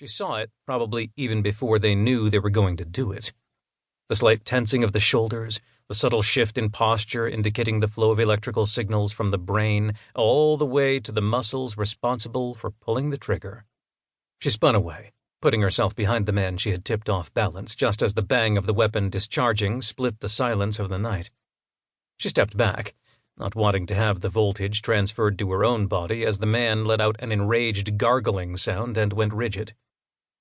She saw it probably even before they knew they were going to do it. The slight tensing of the shoulders, the subtle shift in posture indicating the flow of electrical signals from the brain all the way to the muscles responsible for pulling the trigger. She spun away, putting herself behind the man she had tipped off balance just as the bang of the weapon discharging split the silence of the night. She stepped back, not wanting to have the voltage transferred to her own body as the man let out an enraged gargling sound and went rigid.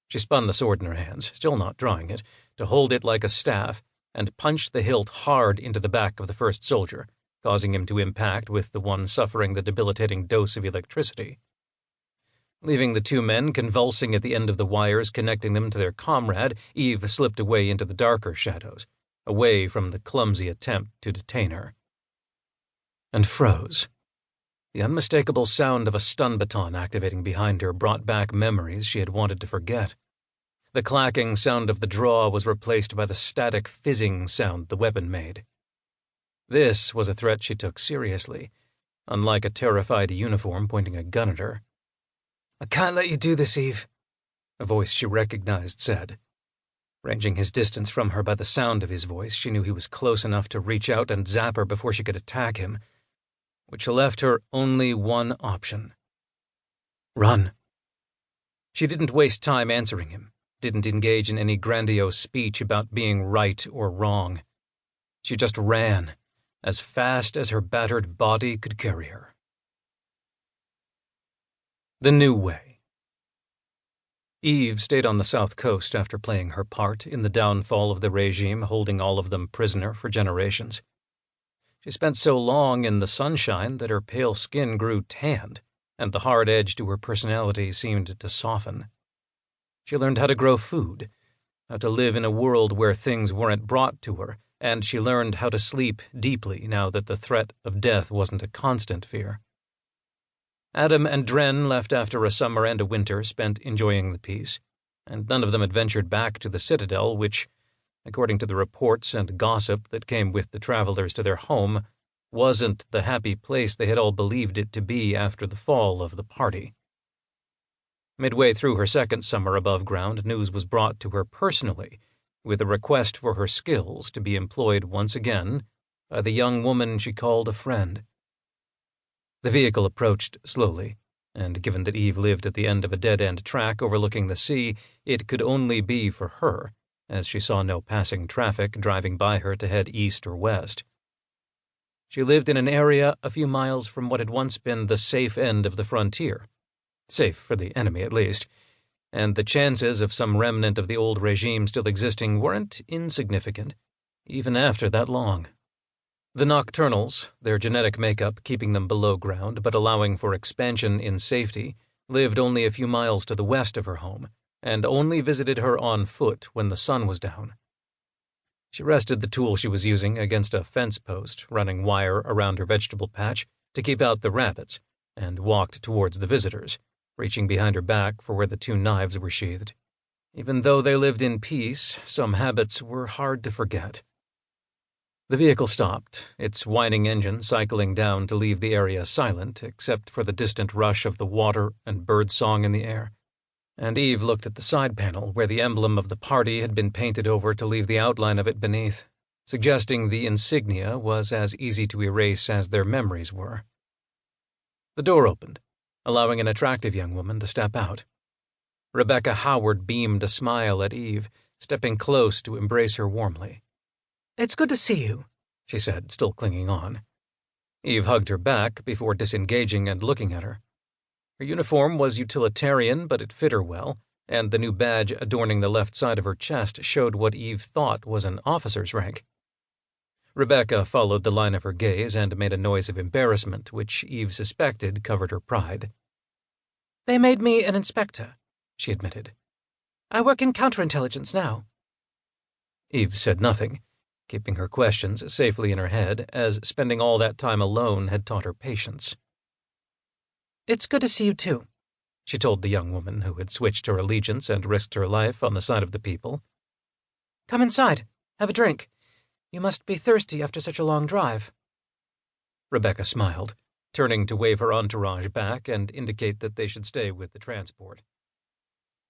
She spun the sword in her hands, still not drawing it, to hold it like a staff, and punched the hilt hard into the back of the first soldier, causing him to impact with the one suffering the debilitating dose of electricity. Leaving the two men convulsing at the end of the wires connecting them to their comrade, Eve slipped away into the darker shadows, away from the clumsy attempt to detain her. And froze. The unmistakable sound of a stun baton activating behind her brought back memories she had wanted to forget. The clacking sound of the draw was replaced by the static fizzing sound the weapon made. This was a threat she took seriously, unlike a terrified uniform pointing a gun at her. "I can't let you do this, Eve," a voice she recognized said. Ranging his distance from her by the sound of his voice, she knew he was close enough to reach out and zap her before she could attack him, which left her only one option. Run. She didn't waste time answering him, didn't engage in any grandiose speech about being right or wrong. She just ran, as fast as her battered body could carry her. The New Way. Eve stayed on the South Coast after playing her part in the downfall of the regime holding all of them prisoner for generations. She spent so long in the sunshine that her pale skin grew tanned, and the hard edge to her personality seemed to soften. She learned how to grow food, how to live in a world where things weren't brought to her, and she learned how to sleep deeply now that the threat of death wasn't a constant fear. Adam and Dren left after a summer and a winter spent enjoying the peace, and none of them had ventured back to the Citadel, which, according to the reports and gossip that came with the travelers to their home, wasn't the happy place they had all believed it to be after the fall of the party. Midway through her second summer above ground, news was brought to her personally, with a request for her skills to be employed once again by the young woman she called a friend. The vehicle approached slowly, and given that Eve lived at the end of a dead-end track overlooking the sea, it could only be for her, as she saw no passing traffic driving by her to head east or west. She lived in an area a few miles from what had once been the safe end of the frontier. Safe for the enemy, at least, and the chances of some remnant of the old regime still existing weren't insignificant, even after that long. The Nocturnals, their genetic makeup keeping them below ground but allowing for expansion in safety, lived only a few miles to the west of her home, and only visited her on foot when the sun was down. She rested the tool she was using against a fence post, running wire around her vegetable patch to keep out the rabbits, and walked towards the visitors, reaching behind her back for where the two knives were sheathed. Even though they lived in peace, some habits were hard to forget. The vehicle stopped, its whining engine cycling down to leave the area silent except for the distant rush of the water and bird song in the air. And Eve looked at the side panel where the emblem of the party had been painted over to leave the outline of it beneath, suggesting the insignia was as easy to erase as their memories were. The door opened, allowing an attractive young woman to step out. Rebecca Howard beamed a smile at Eve, stepping close to embrace her warmly. "It's good to see you," she said, still clinging on. Eve hugged her back before disengaging and looking at her. Her uniform was utilitarian, but it fit her well, and the new badge adorning the left side of her chest showed what Eve thought was an officer's rank. Rebecca followed the line of her gaze and made a noise of embarrassment, which Eve suspected covered her pride. "They made me an inspector," she admitted. "I work in counterintelligence now." Eve said nothing, keeping her questions safely in her head, as spending all that time alone had taught her patience. "It's good to see you, too," she told the young woman who had switched her allegiance and risked her life on the side of the people. "Come inside. Have a drink. You must be thirsty after such a long drive." Rebecca smiled, turning to wave her entourage back and indicate that they should stay with the transport.